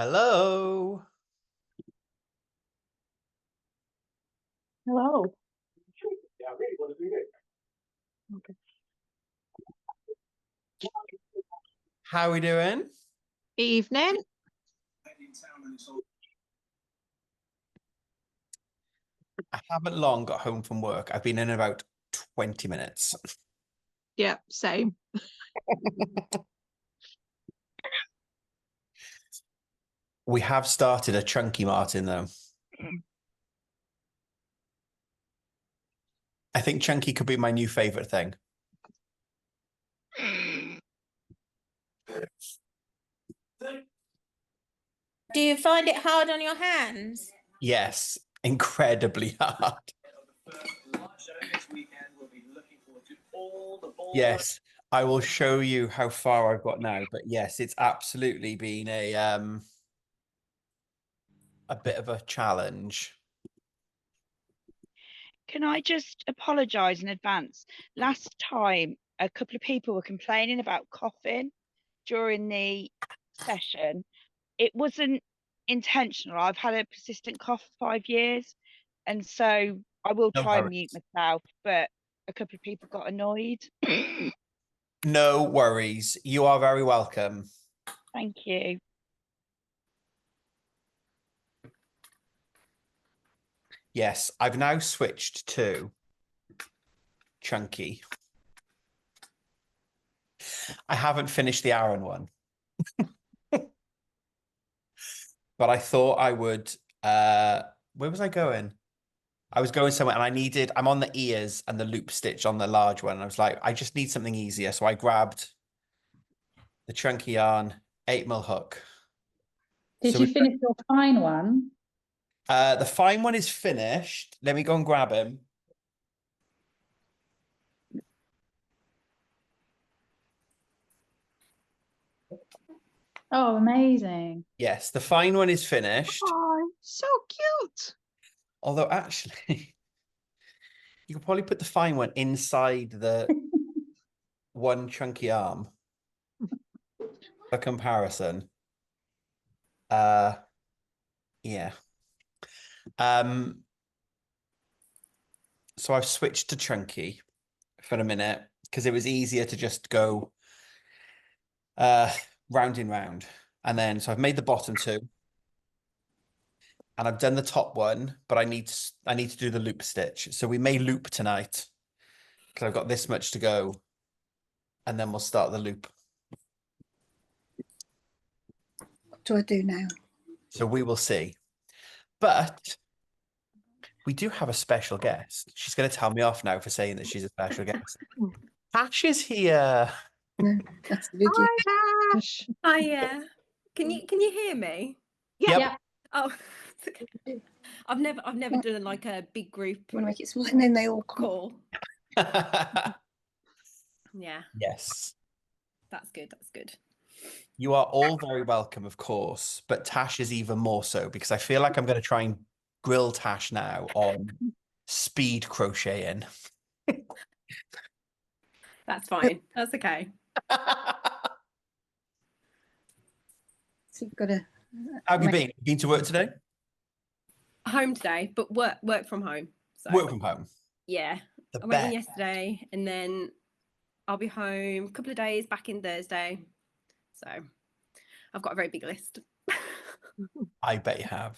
Hello. Hello. Okay. How are we doing? Evening. I haven't long got home from work. I've been in about 20 minutes. Yeah, same. We have started a chunky Martyn, though. I think chunky could be my new favorite thing. Do you find it hard on your hands? Yes, incredibly hard. Yes, I will show you how far I've got now. But yes, it's absolutely been a bit of a challenge. Can I just apologise in advance? Last time, a couple of people were complaining about coughing during the session. It wasn't intentional. I've had a persistent cough for 5 years, and so I will No try and worries. mute myself, but a couple of people got annoyed. No worries. You are very welcome. Thank you. Yes, I've now switched to chunky. I haven't finished the Aaron one. But I thought I would, where was I going? I was going somewhere and I'm on the ears and the loop stitch on the large one. And I was like, I just need something easier. So I grabbed the chunky yarn 8mm hook. Did you finish your fine one? The fine one is finished. Let me go and grab him. Oh, amazing. Yes, the fine one is finished. Oh, so cute. Although actually, you could probably put the fine one inside the one chunky arm for comparison. Yeah. So I've switched to chunky for a minute because it was easier to just go round and round. And then, so I've made the bottom two and I've done the top one, but I need to do the loop stitch. So we may loop tonight because I've got this much to go and then we'll start the loop. What do I do now? So we will see. But we do have a special guest. She's going to tell me off now for saying that she's a special guest. Tash is here. No, that's the video. Hi, Tash. Hiya. Can you hear me? Yep. Oh, okay. I've never done like a big group You want to make it small and then they all call. Yeah. Yes. That's good. That's good. You are all very welcome, of course, but Tash is even more so because I feel like I'm going to try and grill Tash now on speed crocheting. That's fine. That's okay. So you've got to. How have you been? Been to work today? Home today, but work from home. So Work from home. yeah. The I went in best. yesterday and then I'll be home a couple of days, back in Thursday. So I've got a very big list. I bet you have.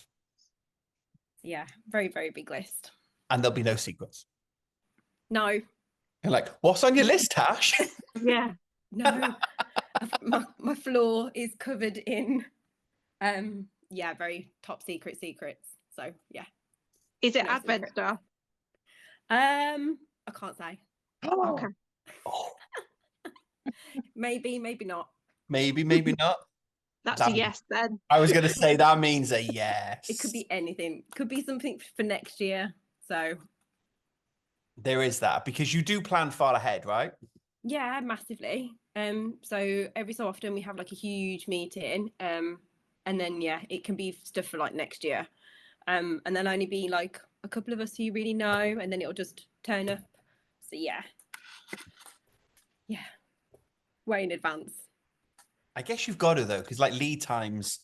Yeah, very, very big list. And there'll be no secrets. No. You're like, what's on your list, Tash? Yeah. No. my floor is covered in yeah, very top secrets. So yeah. Is it No Advent secret. stuff? I can't say. Okay. Oh, Maybe not. maybe not. That's a yes then. I was going to say that means a yes. It could be anything. Could be something for next year. So there is that because you do plan far ahead, right? yeah, massively. So every so often we have like a huge meeting. And then yeah, it can be stuff for like next year. And then only be like a couple of us who you really know, and then it'll just turn up. So yeah. Yeah. Way in advance. I guess you've got to though, because like lead times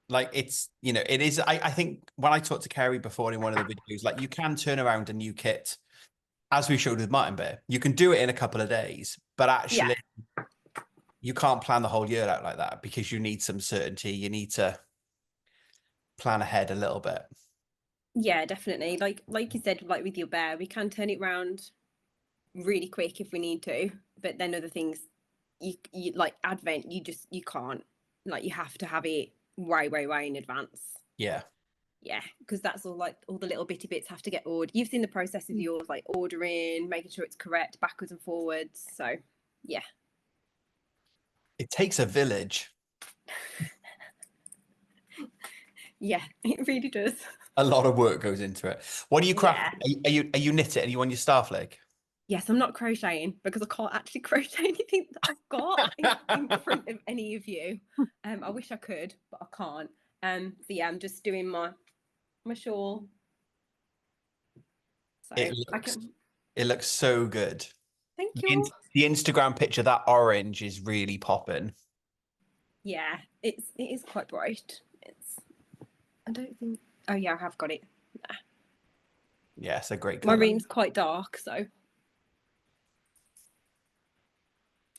Like it's, you know, it is. I think when I talked to Kerry before in one of the videos, like you can turn around a new kit, as we showed with Martyn Bear. You can do it in a couple of days, but actually you can't plan the whole year out like that because you need some certainty. You need to plan ahead a little bit. Yeah, definitely. Like you said, like with your bear, we can turn it round really quick if we need to, but then other things, you like Advent, you can't. Like you have to have it way in advance. Yeah. Yeah, because that's all, like all the little bitty bits have to get ordered. You've seen the process of yours, like ordering, making sure it's correct, backwards and forwards. So yeah. It takes a village. Yeah, it really does. A lot of work goes into it. What do you craft? Are you knitting? Are you on your staff leg? Yes, I'm not crocheting because I can't actually crochet anything that I've got in front of any of you. I wish I could, but I can't. So yeah, I'm just doing my shawl. So It looks so good. Thank you. The Instagram picture, that orange is really popping. Yeah, it is quite bright. I don't think. Oh yeah, I have got it. Nah. Yeah, it's a great My colour. room's quite dark, so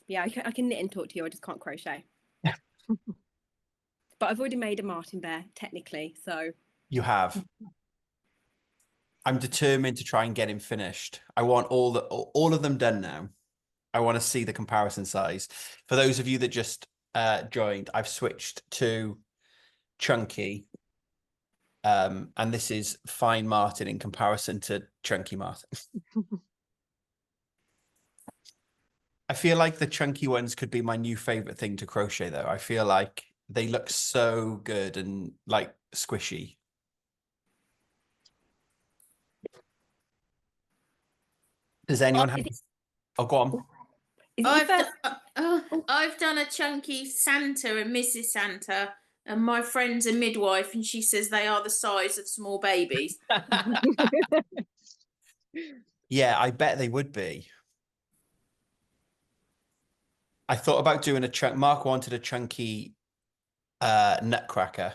yeah, I can knit and talk to you. I just can't crochet. But I've already made a Martyn Bear technically, so You have. I'm determined to try and get him finished. I want all of them done now. I want to see the comparison size. For those of you that just joined, I've switched to chunky. And this is fine Martyn in comparison to chunky Martyn. I feel like the chunky ones could be my new favorite thing to crochet though. I feel like they look so good and like squishy. Does anyone have? Oh, go on. I've done a chunky Santa and Mrs. Santa, and my friend's a midwife, and she says they are the size of small babies. Yeah, I bet they would be. I thought about doing a chunk. Mark wanted a chunky nutcracker.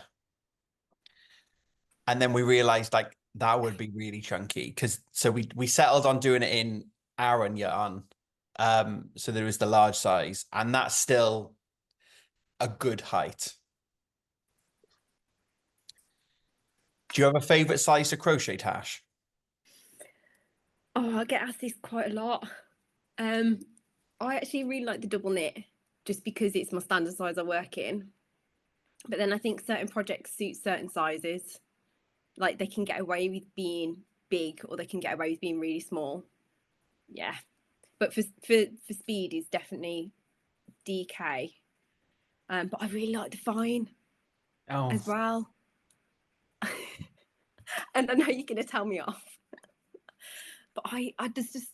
And then we realized like that would be really chunky so we settled on doing it in Aran yarn. So there is the large size, and that's still a good height. Do you have a favorite size to crochet, Tash? Oh, I get asked this quite a lot. I actually really like the double knit just because it's my standard size I work in. But then I think certain projects suit certain sizes. Like they can get away with being big or they can get away with being really small. Yeah. But for speed is definitely DK. But I really like the fine as well. And I know you're going to tell me off. But I just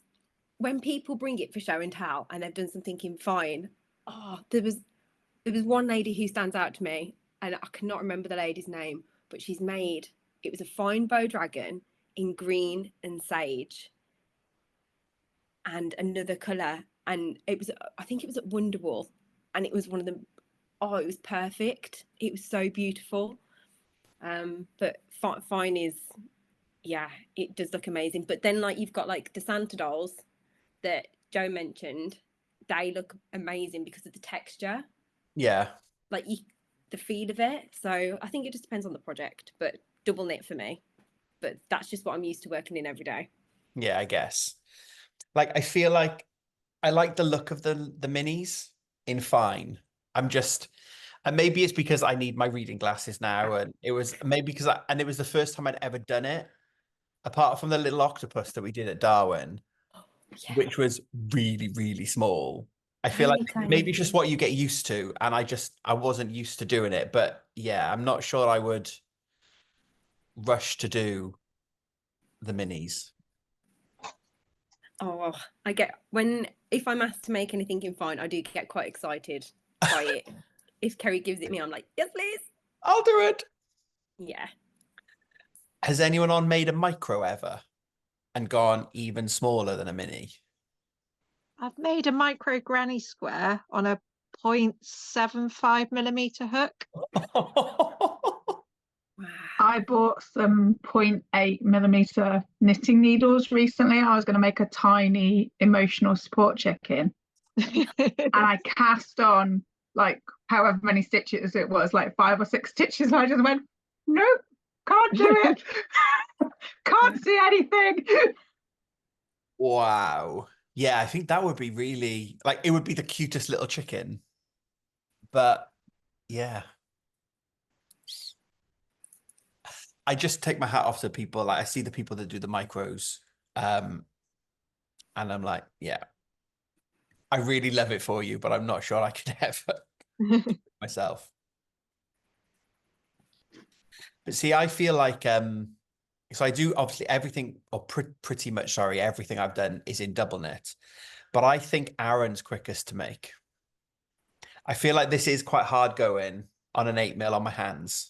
when people bring it for show and tell and they've done something in fine, there was one lady who stands out to me, and I cannot remember the lady's name, but she's made, it was a fine bow dragon in green and sage and another colour, and it was, I think it was at Wonderwall, and it was one of them. Oh, it was perfect. It was so beautiful. But fine is, yeah, it does look amazing. But then like you've got like the Santa dolls that Joe mentioned, they look amazing because of the texture. Yeah. Like the feel of it. So I think it just depends on the project, but double knit for me. But that's just what I'm used to working in every day. Yeah, I guess. Like I feel like I like the look of the minis in fine. And maybe it's because I need my reading glasses now, and it was maybe because it was the first time I'd ever done it, apart from the little octopus that we did at Darwin, which was really, really small. I feel like maybe it's just what you get used to, and I wasn't used to doing it. But yeah, I'm not sure I would rush to do the minis. Oh, if I'm asked to make anything in fine, I do get quite excited by it. If Kerry gives it me, I'm like, yes, please. I'll do it. Yeah. Has anyone on made a micro ever and gone even smaller than a mini? I've made a micro granny square on a 0.75mm hook. I bought some 0.8mm knitting needles recently. I was going to make a tiny emotional support check-in, and I cast on like however many stitches it was, like 5 or 6 stitches, and I just went, nope, can't do it. Can't see anything. Wow. Yeah, I think that would be really like it would be the cutest little chicken. But yeah. I just take my hat off to people. Like I see the people that do the micros. And I'm like, yeah, I really love it for you, but I'm not sure I could ever do it myself. But see, I feel like so I do obviously everything, or pretty much, sorry, everything I've done is in double knit. But I think Aaron's quickest to make. I feel like this is quite hard going on an 8mm on my hands.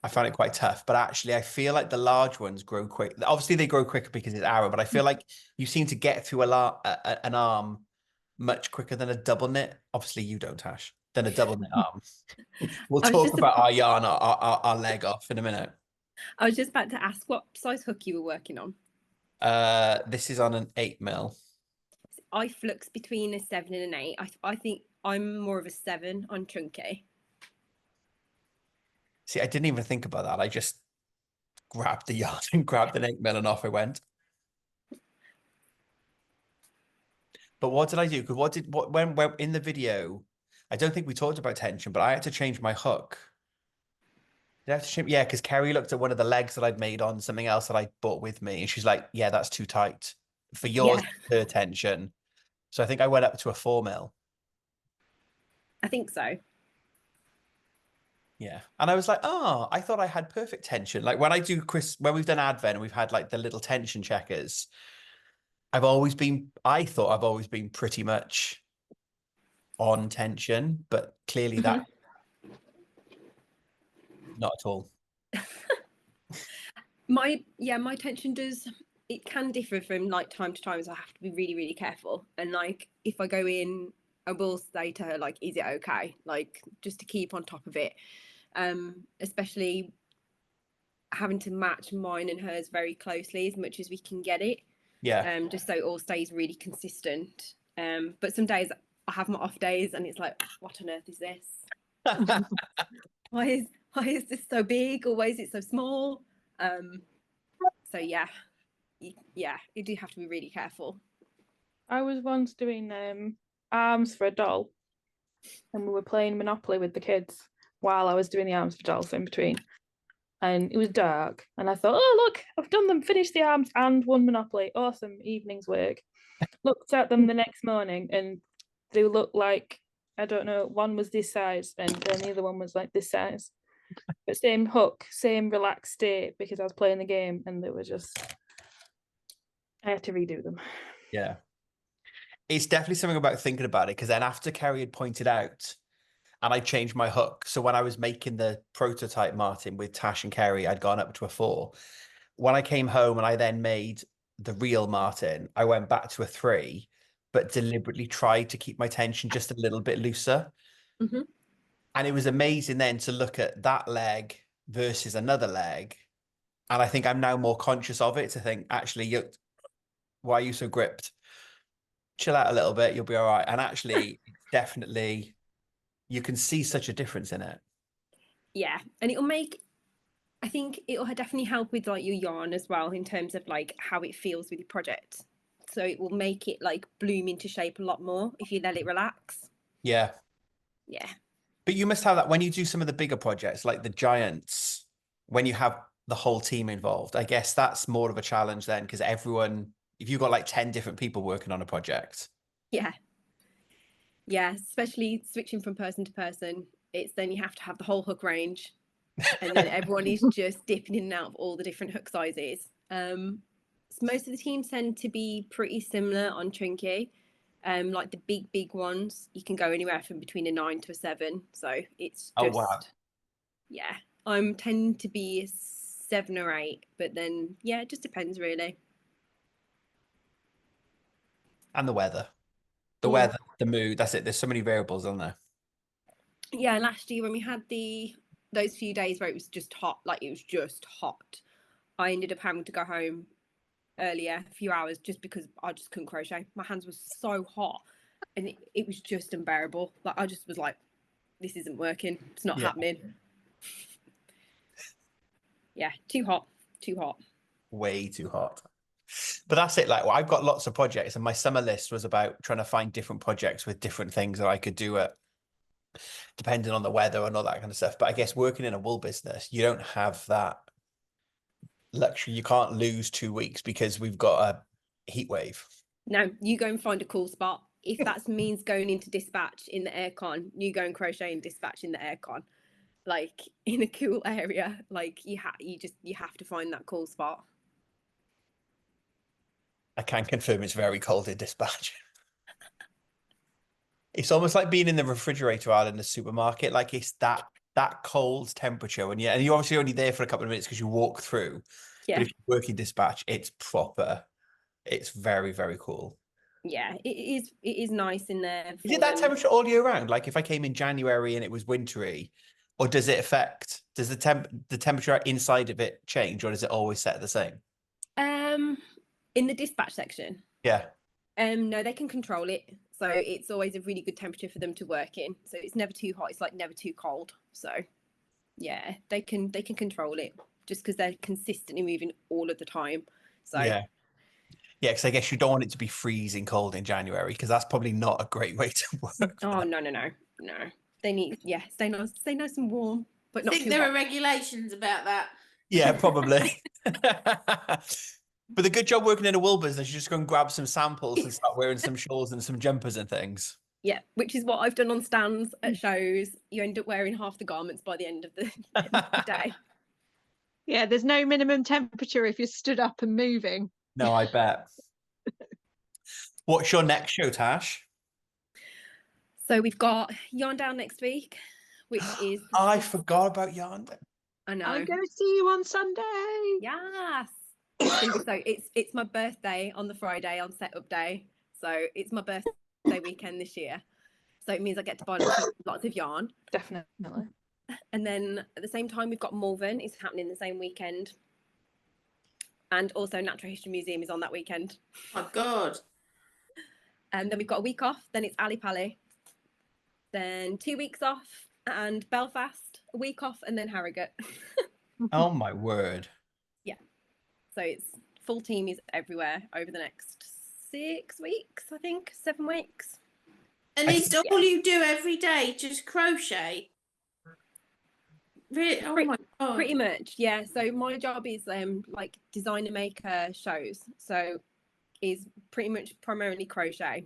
I found it quite tough, but actually I feel like the large ones grow quick. Obviously they grow quicker because it's Aaron, but I feel like you seem to get through an arm much quicker than a double knit. Obviously you don't, Tash, than a double knit arm. We'll I was talk just about our yarn, our leg off in a minute. I was just about to ask what size hook you were working on. This is on an 8mm. I flux between a 7 and an 8. I think I'm more of a 7 on chunky. See, I didn't even think about that. I just grabbed the yarn and grabbed an 8mm and off I went. But what did I do? Because when in the video, I don't think we talked about tension, but I had to change my hook. Did I have to change? Yeah, because Kerry looked at one of the legs that I'd made on something else that I bought with me, and she's like, "Yeah, that's too tight for yours, her tension." So I think I went up to a 4mm. I think so. Yeah. And I was like, oh, I thought I had perfect tension. Like when when we've done Advent and we've had like the little tension checkers, I thought I've always been pretty much on tension, but clearly that not at all. My tension it can differ from like time to time, so I have to be really, really careful. And like if I go in, I will say to her, like, is it okay? Like just to keep on top of it. Especially having to match mine and hers very closely as much as we can get it. Yeah. Just so it all stays really consistent. But some days I have my off days and it's like, what on earth is this? why is this so big, or why is it so small? So yeah, you do have to be really careful. I was once doing arms for a doll, and we were playing Monopoly with the kids while I was doing the arms for dolls in between. And it was dark, and I thought, oh look, I've done them, finished the arms and won Monopoly. Awesome, evening's work. Looked at them the next morning, and they looked like, I don't know, one was this size, and then the other one was like this size. But same hook, same relaxed state, because I was playing the game, and they were just, I had to redo them. Yeah. It's definitely something about thinking about it, because then after Kerry had pointed out, and I changed my hook. So when I was making the prototype Martyn with Tash and Kerry, I'd gone up to a 4. When I came home and I then made the real Martyn, I went back to a 3, but deliberately tried to keep my tension just a little bit looser. Mm-hmm. And it was amazing then to look at that leg versus another leg. And I think I'm now more conscious of it, to think, actually, why are you so gripped? Chill out a little bit, you'll be all right. And actually, definitely, you can see such a difference in it. Yeah, and I think it'll definitely help with like your yarn as well, in terms of like how it feels with your project. So it will make it like bloom into shape a lot more if you let it relax. Yeah. Yeah. But you must have that when you do some of the bigger projects, like the giants, when you have the whole team involved. I guess that's more of a challenge then, because if you've got like 10 different people working on a project. Yeah. Yeah, especially switching from person to person. It's then you have to have the whole hook range, and then everyone is just dipping in and out of all the different hook sizes. So most of the teams tend to be pretty similar on chunky. Like the big ones, you can go anywhere from between a 9 to a 7. So it's just, wow. Yeah, I'm tend to be a 7 or 8, but then yeah, it just depends really. And the weather. The weather, the mood, that's it. There's so many variables on there. Yeah, last year when we had the those few days where it was just hot, like it was just hot, I ended up having to go home earlier, a few hours, just because I just couldn't crochet. My hands were so hot, and it was just unbearable. Like I just was like, this isn't working. It's not happening. Yeah, too hot. Way too hot. But that's it. Like, well, I've got lots of projects, and my summer list was about trying to find different projects with different things that I could do it, depending on the weather and all that kind of stuff. But I guess working in a wool business, you don't have that luxury. You can't lose 2 weeks because we've got a heat wave. No, you go and find a cool spot. If that means going into dispatch in the aircon, you go and crochet in dispatch in the aircon, like in a cool area. Like you have to find that cool spot. I can confirm it's very cold in dispatch. It's almost like being in the refrigerator aisle in the supermarket. Like it's that cold temperature, and you're obviously only there for a couple of minutes because you walk through. Yeah. But if you work in dispatch, it's proper. It's very, very cool. Yeah, it is nice in there. Is it that temperature all year round? Like if I came in January and it was wintry, or does the temperature inside of it change, or does it always set the same? In the dispatch section. Yeah. No, they can control it. So it's always a really good temperature for them to work in. So it's never too hot. It's like never too cold. So yeah, they can control it just because they're consistently moving all of the time. So yeah, because I guess you don't want it to be freezing cold in January, because that's probably not a great way to work. Oh no. They need stay nice and warm, but not I think too there hot. are regulations about that. Yeah, probably. But the good job working in a wool business, you just go and grab some samples and start wearing some shawls and some jumpers and things. Yeah, which is what I've done on stands at shows. You end up wearing half the garments by the end of the day. Yeah, there's no minimum temperature if you're stood up and moving. No, I bet. What's your next show, Tash? So we've got Yarn Down next week, which is I forgot about Yarn Down. I know. I'm going to see you on Sunday. Yes. So it's my birthday on the Friday on setup day. So it's my birthday weekend this year. So it means I get to buy lots of yarn. Definitely. And then at the same time, we've got Malvern is happening the same weekend. And also Natural History Museum is on that weekend. Oh my God. And then we've got a week off. Then it's Ali Pali. Then 2 weeks off and Belfast, a week off, and then Harrogate. Oh my word. Yeah. So it's full team is everywhere over the next 6 weeks, I think, 7 weeks. And is all you do every day just crochet? Really? Oh my God. Pretty much, yeah. So my job is like designer maker shows. So is pretty much primarily crochet.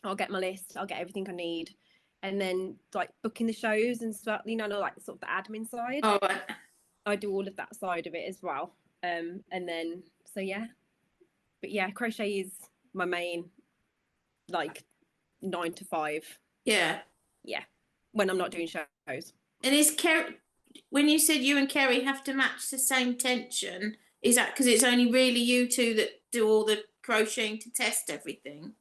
I'll get my list, I'll get everything I need, and then like booking the shows and stuff, you know, like sort of the admin side. Oh, right. I do all of that side of it as well. And then so yeah. But yeah, crochet is my main, like 9 to 5. Yeah. Yeah. When I'm not doing shows. And is Kerry, when you said you and Kerry have to match the same tension, is that because it's only really you two that do all the crocheting to test everything?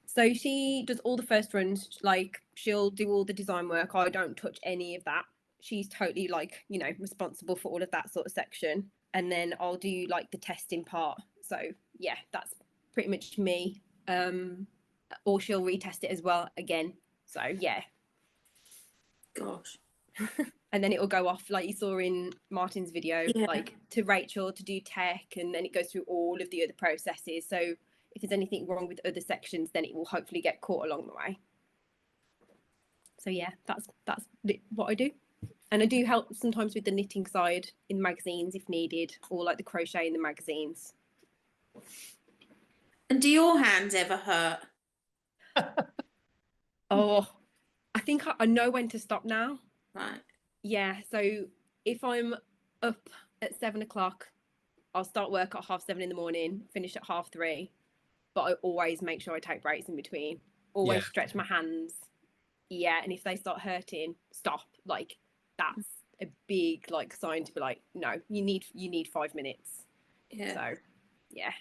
So she does all the first runs, like she'll do all the design work. I don't touch any of that. She's totally like, you know, responsible for all of that sort of section. And then I'll do like the testing part. So yeah, that's pretty much me. Or she'll retest it as well again. So yeah. Gosh. And then it will go off like you saw in Martyn's video, like to Rachel to do tech, and then it goes through all of the other processes. So if there's anything wrong with other sections, then it will hopefully get caught along the way. So yeah, that's what I do. And I do help sometimes with the knitting side in magazines if needed, or like the crochet in the magazines. And do your hands ever hurt? Oh, I think I know when to stop now. Right. Yeah, so if I'm up at 7 o'clock, I'll start work at 7:30 in the morning, finish at 3:30. But I always make sure I take breaks in between. Always stretch my hands. Yeah, and if they start hurting, stop. Like that's a big like sign to be like, no, you need 5 minutes. Yeah. So yeah.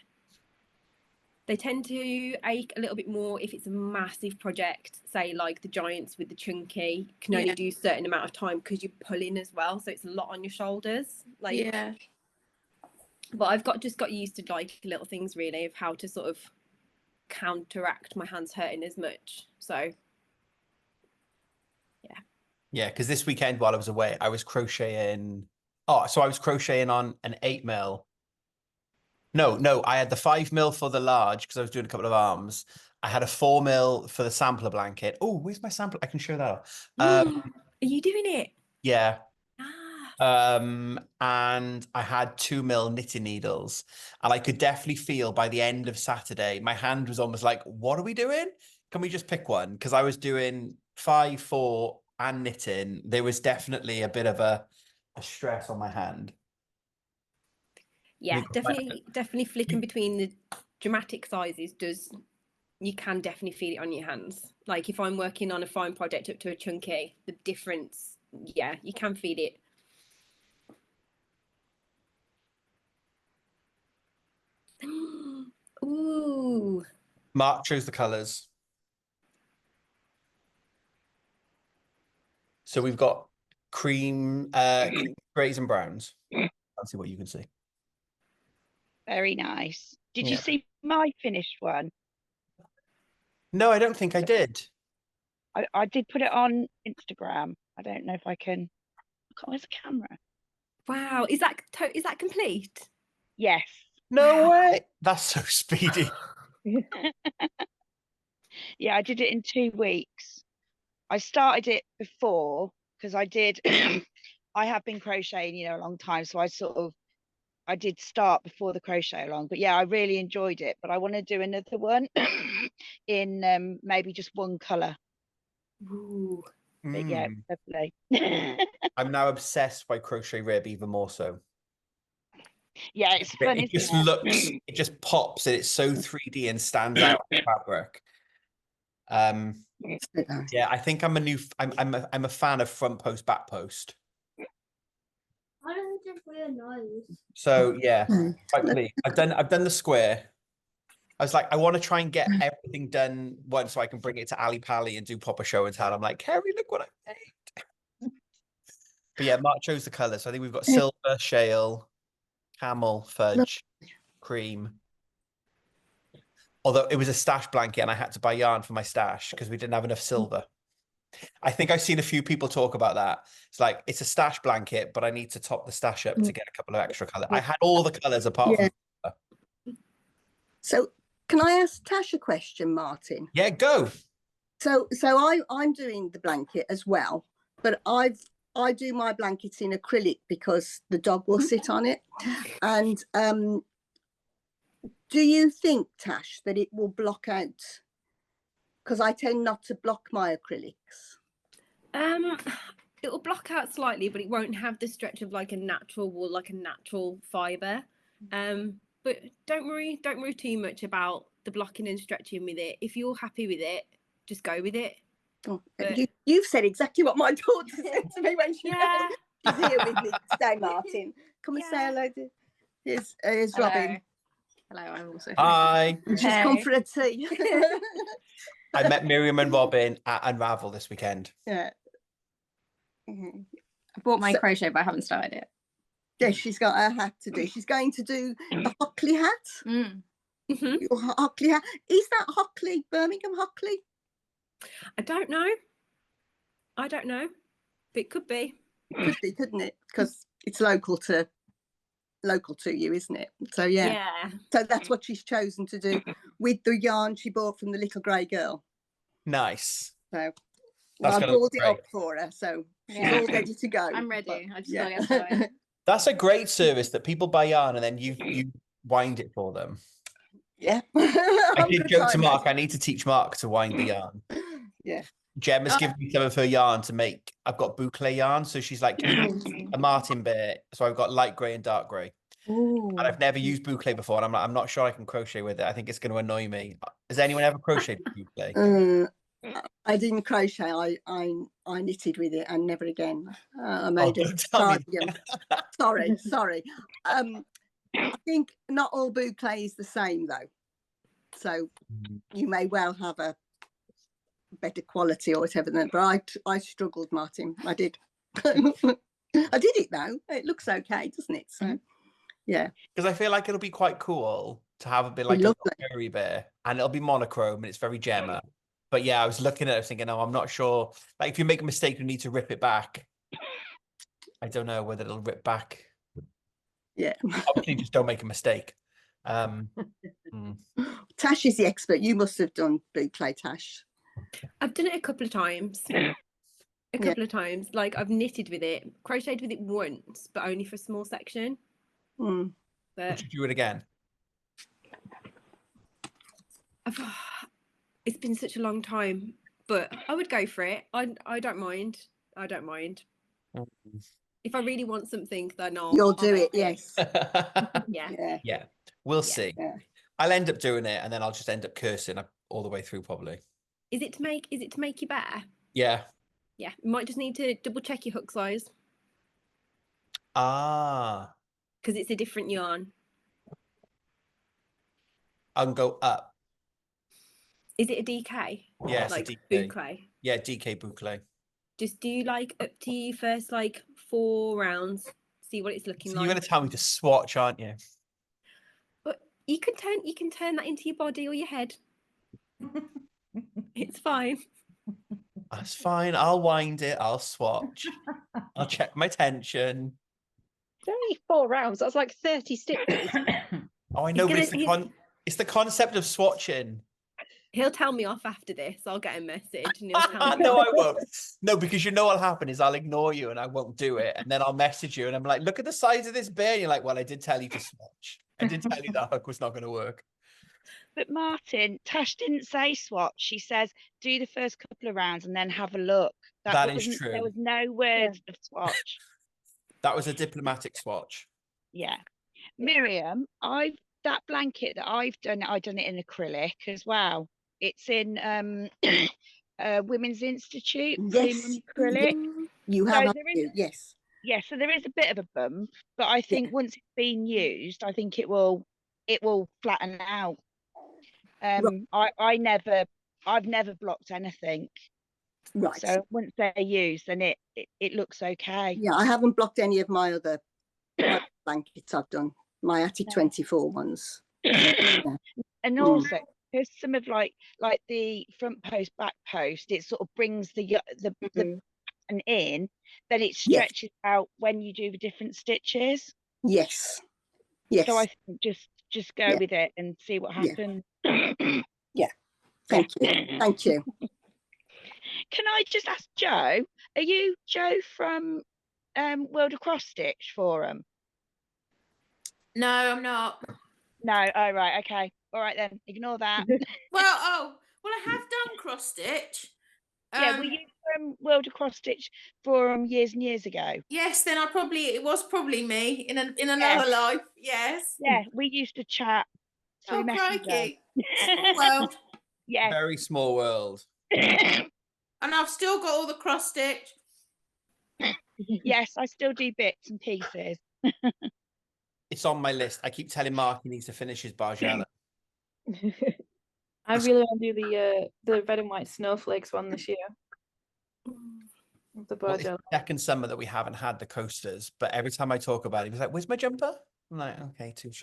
They tend to ache a little bit more if it's a massive project, say like the giants with the chunky can only do a certain amount of time because you're pulling as well, so it's a lot on your shoulders. Like, Yeah. But I've just got used to like little things really of how to sort of counteract my hands hurting as much. So Yeah, because this weekend while I was away, I was crocheting. Oh, so I was crocheting on an 8mm. No, I had the 5mm for the large because I was doing a couple of arms. I had a 4mm for the sampler blanket. Oh, where's my sampler? I can show that off. are you doing it? Yeah. Ah. And I had 2mm knitting needles, and I could definitely feel by the end of Saturday, my hand was almost like, what are we doing? Can we just pick one? Because I was doing 5, 4 and knitting. There was definitely a bit of a stress on my hand. Yeah, definitely flicking between the dramatic sizes you can definitely feel it on your hands. Like if I'm working on a fine project up to a chunky, the difference, yeah, you can feel it. Ooh. Mark chose the colours. So we've got cream, greys and browns. Let's see what you can see. Very nice. Did you see my finished one? No, I don't think I did. I did put it on Instagram. I don't know if I can. Where's the camera? Wow, is that complete? Yes. No way. That's so speedy. Yeah, I did it in 2 weeks. I started it before because I have been crocheting, a long time. So I did start before the crochet along. But yeah, I really enjoyed it. But I want to do another one in maybe just one colour. Ooh. But yeah, lovely. I'm now obsessed by crochet rib even more so. Yeah, it's fun. It just looks, it just pops, and it's so 3D and stands out on fabric. Yeah, I think I'm a fan of front post, back post. I don't just realise. So yeah, quite pleased. I've done the square. I was like, I want to try and get everything done once so I can bring it to Ali Pally and do proper show and tell. I'm like, Carrie, look what I made. But yeah, Mark chose the colours. So I think we've got silver, shale, camel, fudge, cream. Although it was a stash blanket and I had to buy yarn for my stash because we didn't have enough silver. I think I've seen a few people talk about that. It's like, it's a stash blanket, but I need to top the stash up to get a couple of extra colours. I had all the colours apart from silver. So can I ask Tash a question, Martyn? Yeah, go. So I'm doing the blanket as well, but I do my blankets in acrylic because the dog will sit on it. And do you think, Tash, that it will block out? Because I tend not to block my acrylics. It will block out slightly, but it won't have the stretch of like a natural wool, like a natural fibre. But don't worry too much about the blocking and stretching with it. If you're happy with it, just go with it. Oh, you've said exactly what my daughter said to me when she's here with me today, Martyn. Come and say hello to here's Robin. Hello, I'm also Hi. She's come for a tea. I met Miriam and Robin at Unravel this weekend. Yeah. I bought my crochet, but I haven't started it. Yeah, she's got her hat to do. She's going to do the Hockley hat. Your Hockley hat. Is that Hockley, Birmingham Hockley? I don't know. But it could be. Could be, couldn't it? Because it's local to you, isn't it? So yeah. So that's what she's chosen to do with the yarn she bought from the little grey girl. Nice. So I brought it up for her, so she's all ready to go. I'm ready. I just gotta get started. That's a great service that people buy yarn and then you wind it for them. Yeah. I did joke to Mark, I need to teach Mark to wind the yarn. Yeah. Jem has given me some of her yarn to make. I've got boucle yarn, so she's like, a Martyn Bear. So I've got light grey and dark grey. And I've never used boucle before, and I'm like, I'm not sure I can crochet with it. I think it's going to annoy me. Has anyone ever crocheted boucle? I didn't crochet. I knitted with it, and never again. I made a cardigan. Sorry. I think not all boucle is the same though. So you may well have a better quality or whatever than, but I struggled, Martyn. I did. I did it though. It looks okay, doesn't it? So yeah. Because I feel like it'll be quite cool to have a bit like a fairy bear, and it'll be monochrome and it's very Gemma. But yeah, I was looking at it thinking, oh, I'm not sure. Like if you make a mistake, you need to rip it back. I don't know whether it'll rip back. Yeah. Obviously, just don't make a mistake. Tash is the expert. You must have done boucle, Tash. I've done it a couple of times. A couple of times. Like I've knitted with it, crocheted with it once, but only for a small section. But would you do it again? It's been such a long time, but I would go for it. I don't mind. I don't mind. If I really want something, then you'll do it. Yes. Yeah. We'll see. Yeah. I'll end up doing it, and then I'll just end up cursing all the way through, probably. Is it to make you better? Yeah. Yeah. You might just need to double check your hook size. Ah. Because it's a different yarn. I can go up. Is it a DK? Yeah, it's like a DK. Boucle. Yeah, DK boucle. Just do like up to your first like 4 rounds. See what it's looking like. You're going to tell me to swatch, aren't you? But you can turn that into your body or your head. It's fine. That's fine. I'll wind it. I'll swatch. I'll check my tension. It's only 4 rounds. That's like 30 stitches. Oh, I know, but it's the concept of swatching. He'll tell me off after this. I'll get a message and he'll tell me. No, I won't. No, because you know what'll happen is I'll ignore you and I won't do it. And then I'll message you and I'm like, look at the size of this bear. And you're like, well, I did tell you to swatch. I did tell you that hook was not going to work. But Martyn, Tash didn't say swatch. She says do the first couple of rounds and then have a look. That is true. There was no word of swatch. That was a diplomatic swatch. Yeah. Miriam, that blanket that I've done it in acrylic as well. It's in Women's Institute. Yes. Acrylic. You have. Yes. Yeah, so there is a bit of a bump, but I think once it's been used, I think it will flatten out. I've never blocked anything. Right. So once they're used, then it looks okay. Yeah, I haven't blocked any of my other blankets I've done. My Attic 24 ones. And also, there's some of like the front post, back post, it sort of brings the pattern in, then it stretches out when you do the different stitches. Yes. Yes. So I think just go with it and see what happens. Yeah. Thank you. Thank you. Can I just ask Jo, are you Jo from World of Cross Stitch Forum? No, I'm not. No, oh right, okay. All right then, ignore that. Well, I have done cross stitch. Yeah, were you from World of Cross Stitch Forum years and years ago? Yes, then it was probably me in another life. Yes. Yeah, we used to chat. Oh, crikey. Small world. Yeah. Very small world. And I've still got all the cross stitch. Yes, I still do bits and pieces. It's on my list. I keep telling Mark he needs to finish his Bargella. I really want to do the red and white snowflakes one this year. The Well, it's the second summer that we haven't had the coasters, but every time I talk about it, he's like, "Where's my jumper?" I'm like, "Okay, touche."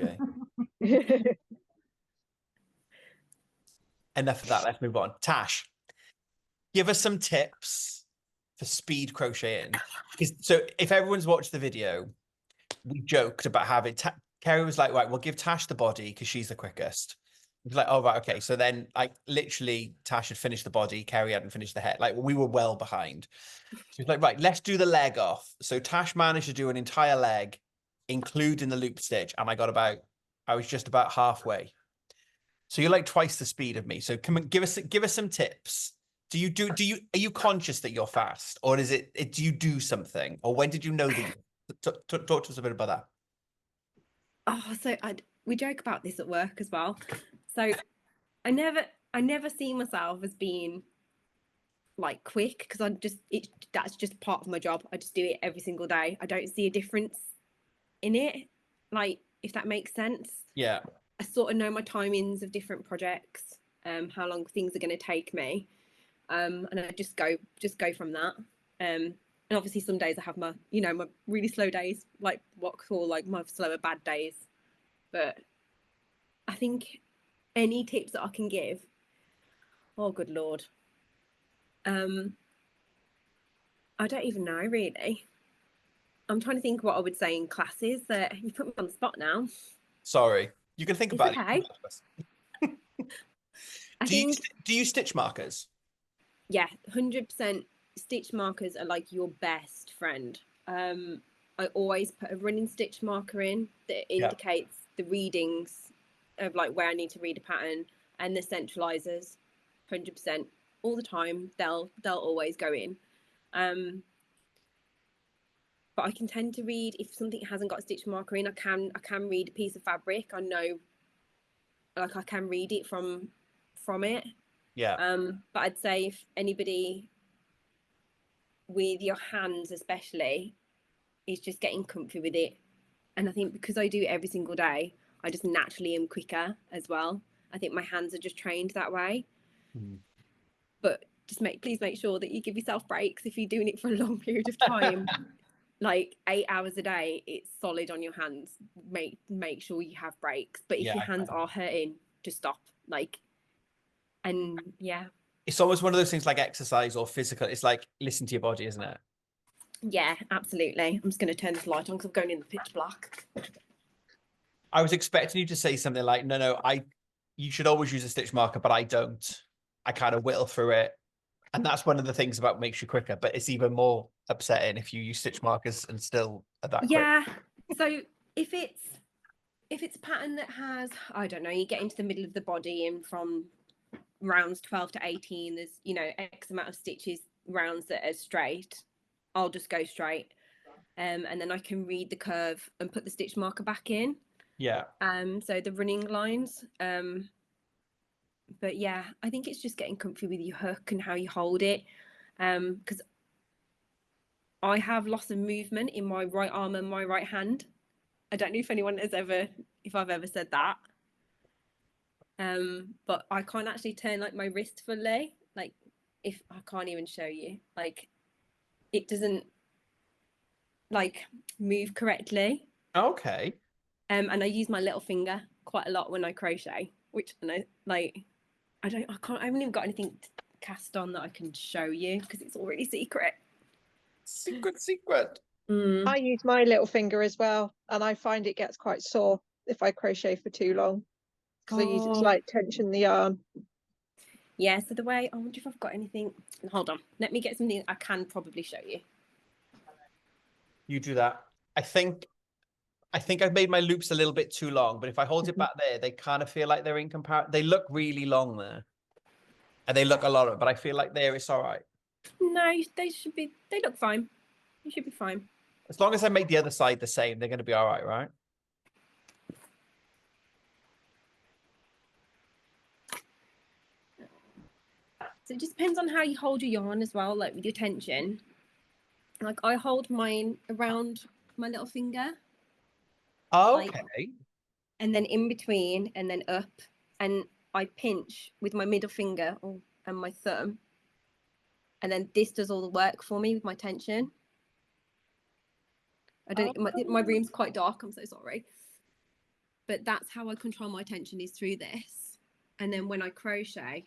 Enough of that. Let's move on. Tash, give us some tips for speed crocheting. So if everyone's watched the video, we joked about having Kerry was like, right, we'll give Tash the body because she's the quickest. It was like, oh, right, okay. So then literally Tash had finished the body, Kerry hadn't finished the head. Like we were well behind. So he's like, right, let's do the leg off. So Tash managed to do an entire leg, including the loop stitch. And I was just about halfway. So you're like twice the speed of me. So come on, give us some tips. Are you conscious that you're fast, or is it do you do something, or when did you know that? Talk to us a bit about that. Oh, so we joke about this at work as well. So I never see myself as being like quick because that's just part of my job. I just do it every single day. I don't see a difference in it, like if that makes sense. Yeah. I sort of know my timings of different projects, how long things are going to take me, and I just go from that. And obviously some days I have my, you know, my really slow days, like what I call like my slower bad days. But I think any tips that I can give, oh good Lord. I don't even know really. I'm trying to think what I would say in classes. That you put me on the spot now. Sorry, you can think It's about okay. it. I Do you think, do you stitch markers? yeah, 100% stitch markers are like your best friend. I always put a running stitch marker in that indicates the readings of like where I need to read a pattern, and the centralizers, 100% all the time. They'll always go in. But I can tend to read if something hasn't got a stitch marker in. I can read a piece of fabric. I know, like I can read it from it. Yeah. But I'd say if anybody with your hands especially is just getting comfy with it, and I think because I do it every single day, I just naturally am quicker as well. I think my hands are just trained that way. But just please make sure that you give yourself breaks if you're doing it for a long period of time. Like 8 hours a day, it's solid on your hands. Make sure you have breaks. But if your hands are hurting, just stop. Like, and yeah. It's almost one of those things like exercise or physical. It's like listen to your body, isn't it? Yeah, absolutely. I'm just going to turn this light on because I'm going in the pitch black. I was expecting you to say something like, no, you should always use a stitch marker, but I don't. I kind of whittle through it. And that's one of the things about makes you quicker, but it's even more upsetting if you use stitch markers and still are that quick. Yeah. So if it's a pattern that has, I don't know, you get into the middle of the body and from rounds 12 to 18, there's, you know, X amount of stitches, rounds that are straight, I'll just go straight. And then I can read the curve and put the stitch marker back in. Yeah. So the running lines. But yeah, I think it's just getting comfy with your hook and how you hold it. Because I have loss of movement in my right arm and my right hand. I don't know if I've ever said that. But I can't actually turn like my wrist fully. Like if I can't even show you, like it doesn't like move correctly. Okay. And I use my little finger quite a lot when I crochet, which I haven't even got anything cast on that I can show you because it's already secret. Secret. I use my little finger as well, and I find it gets quite sore if I crochet for too long because I use it to like tension the yarn. Yeah, so the way, I wonder if I've got anything. Hold on, let me get something I can probably show you. You do that. I think I've made my loops a little bit too long, but if I hold it back there, they kind of feel like they're in comparison. They look really long there, and they look a lot of, but I feel like there it's all right. No, they look fine. You should be fine. As long as I make the other side the same, they're going to be all right, right? So it just depends on how you hold your yarn as well, like with your tension. Like I hold mine around my little finger. Okay. Like, and then in between and then up. And I pinch with my middle finger and my thumb. And then this does all the work for me with my tension. My room's quite dark, I'm so sorry. But that's how I control my tension, is through this. And then when I crochet,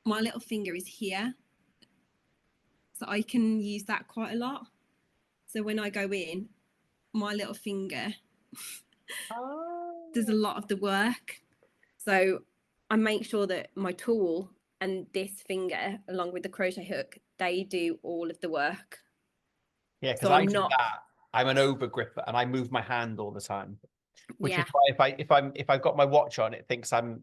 my little finger is here. So I can use that quite a lot. So when I go in, my little finger does a lot of the work. So I make sure that my tool and this finger, along with the crochet hook, they do all of the work. Yeah, because I do that. I'm an over gripper and I move my hand all the time. Which is why if I've got my watch on, it thinks I'm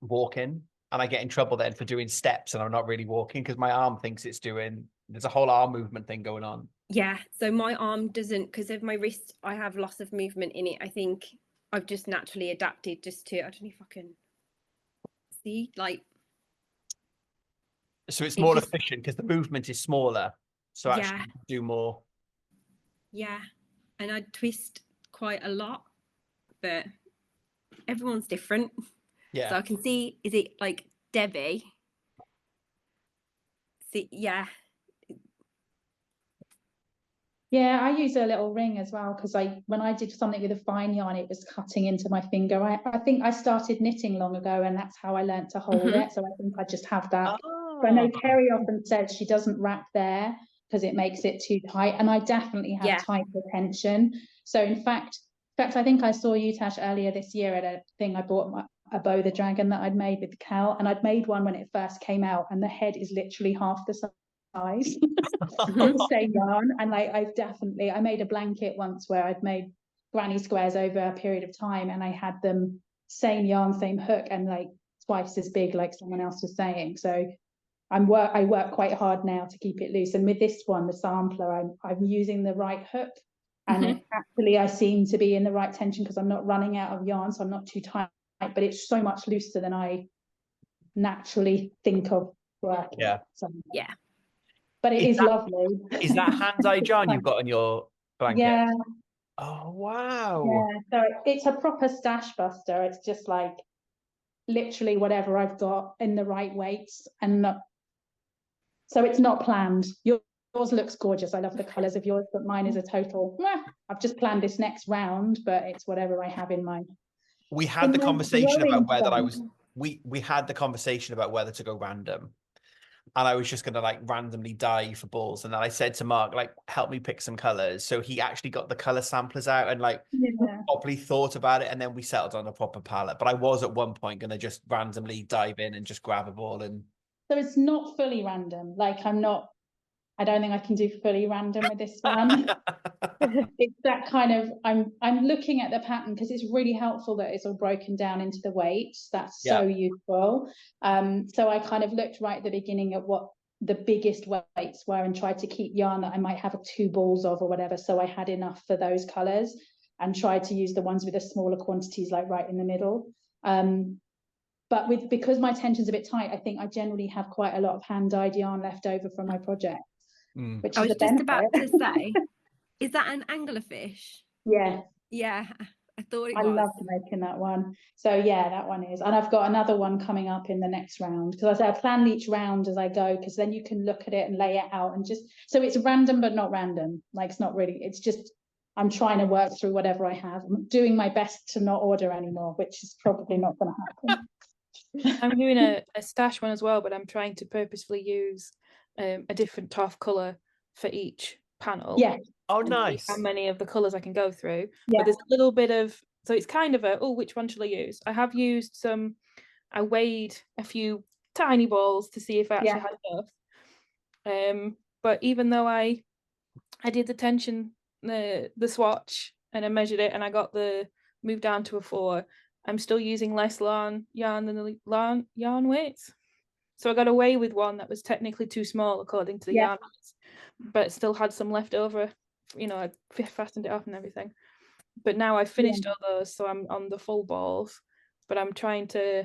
walking, and I get in trouble then for doing steps and I'm not really walking because my arm thinks it's doing. There's a whole arm movement thing going on. Yeah, so my arm doesn't, because of my wrist, I have loss of movement in it. I think I've just naturally adapted just to, I don't know if I can see, like. So it's more efficient because the movement is smaller. So actually you can do more. Yeah, and I twist quite a lot, but everyone's different. Yeah. So I can see, is it like Debbie? See, yeah. Yeah, I use a little ring as well because when I did something with a fine yarn, it was cutting into my finger. I think I started knitting long ago, and that's how I learnt to hold it. So I think I just have that. But I know Kerry often says she doesn't wrap there because it makes it too tight, and I definitely have tight retention. So in fact, I think I saw you, Tash, earlier this year at a thing. I bought a Bow the Dragon that I'd made with Cal, and I'd made one when it first came out, and the head is literally half the size. The same yarn, and I made a blanket once where I'd made granny squares over a period of time, and I had them same yarn, same hook, and like twice as big, like someone else was saying. So I work quite hard now to keep it loose, and with this one, the sampler, I'm using the right hook, and actually I seem to be in the right tension because I'm not running out of yarn, so I'm not too tight, but it's so much looser than I naturally think of working. Yeah. So, yeah. But it is lovely. Is that hand-dyed yarn you've got on your blanket? Yeah. Oh, wow. Yeah. So it's a proper stash buster. It's just like literally whatever I've got in the right weights, and not. So it's not planned. Yours looks gorgeous. I love the colours of yours, but mine is a total. I've just planned this next round, but it's whatever I have in mind. We had the conversation about whether we had the conversation about whether to go random. And I was just going to like randomly dye for balls. And then I said to Mark, like, help me pick some colors. So he actually got the color samplers out and like properly thought about it. And then we settled on a proper palette. But I was at one point going to just randomly dive in and just grab a ball. And so it's not fully random. Like I don't think I can do fully random with this one. It's that kind of, I'm looking at the pattern because it's really helpful that it's all broken down into the weights. That's so useful. So I kind of looked right at the beginning at what the biggest weights were and tried to keep yarn that I might have 2 balls of or whatever. So I had enough for those colors and tried to use the ones with the smaller quantities like right in the middle. But because my tension's a bit tight, I think I generally have quite a lot of hand-dyed yarn left over from my project. Which I is was just about to say, is that an anglerfish? Yeah. Yeah, I thought it I was. loved making that one. So yeah, that one is. And I've got another one coming up in the next round. Because I plan each round as I go, because then you can look at it and lay it out and just, so it's random but not random. Like it's not really, it's just, I'm trying to work through whatever I have. I'm doing my best to not order anymore, which is probably not going to happen. I'm doing a stash one as well, but I'm trying to purposefully use a different Toft colour for each panel. Yeah. Oh, nice. How many of the colours I can go through. Yeah. But there's a little bit of, so it's kind of a, which one shall I use? I have used I weighed a few tiny balls to see if I actually had enough. But even though I did the tension, the swatch, and I measured it and I got moved down to a 4, I'm still using less yarn than the yarn weights. So I got away with one that was technically too small according to the yarn weights, but still had some left over. You know, I fastened it up and everything. But now I've finished all those, so I'm on the full balls. But I'm trying to,